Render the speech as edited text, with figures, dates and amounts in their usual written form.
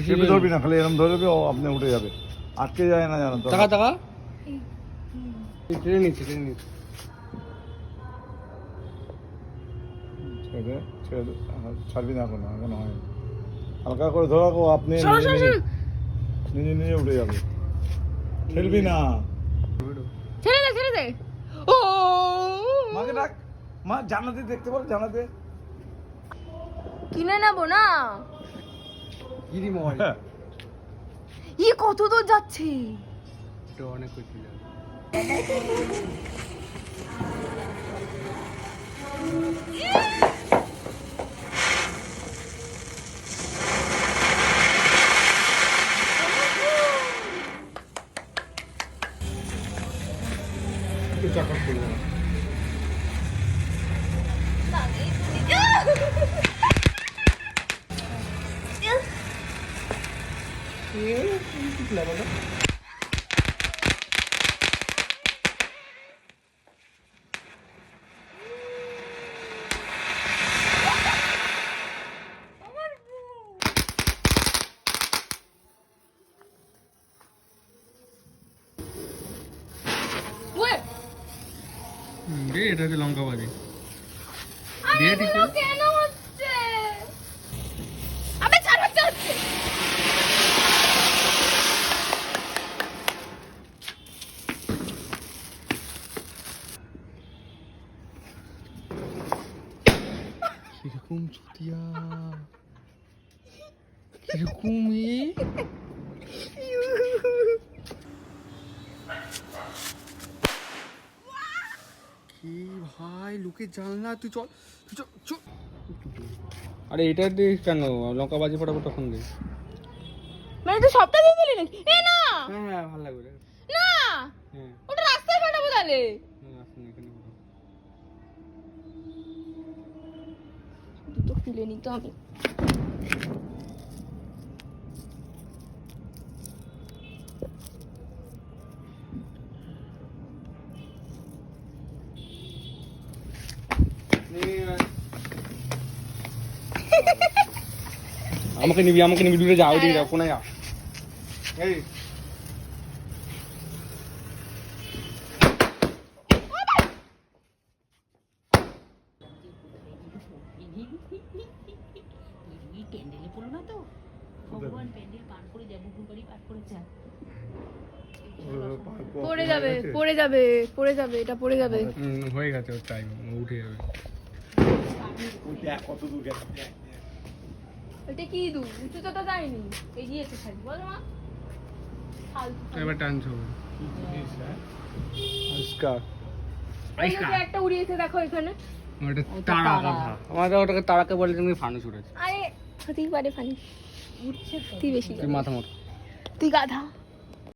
চেপে ধরবি না, খালি এরকম ধরবি, ও আপনি উঠে যাবে, আটকে যায় না জানো তো। টাকা টাকা ট্রেন নিচ্ছে ছেড়ে ছেড়ে ছাড়বি না, এখন এখন হয় হালকা করে ধরাকো, আপনি নিজে নিজে উঠে যাবে, ঠেলবি না। ছেড়ে দে ও মাকে ডাক, মা জানাতে দেখতে বল, জানাতে কিনে নেবো না। গিরি মোবাইল ই কত দূর যাচ্ছে, এটা অনেক কিছু যাবে। চাকা খুলে এটা হচ্ছে লঙ্কা বাজি দিয়ে দিচ্ছি। কেন হচ্ছে? আবে ছাড়, হচ্ছে কিরকম চুতিয়া, কিরকম কি ভাই, লোকে জানলা, তুই চল তুই চল চল। আরে এটা দিয়ে কেন লঙ্কা বাজি ফটাফট ফোন দে। মানে তুই সবটা দিয়ে দিলি নাকি? এ না হ্যাঁ ভালো লাগবে। না, হ্যাঁ ওটা রাস্তায় ফাটাবো তাহলে। আসুন এখানে দুটো খুলে নিতে আমি। আমাকে নিবি দূরে যাও, দিয়ে যাও, কোনায় যাও। এই প্যান্ডেলে পড়লো না তো, ভগবান প্যান্ডেল পার করে যাবো, বাড়ি পার করে যায়। পড়ে যাবে, এটা পড়ে যাবে। হয়ে গেছে ওর টাইম, উঠে যাবে। কত দূর গেছে, এটা কি দূর, উঁচুতে তো যায়নি, এগিয়েছে খালি, বল মা। এবার টানছো আজকাল এই যে একটা উড়িয়েছে দেখো এখানে। ওটা তারা কথা, আমাদের ওটাকে তারাকে বলে, তুমি ফানুস উড়েছে। আরে হতেই পারে ফানি, উঠছে তো। তুই বেশি তুই মাথা মোটা। তুই গাধা।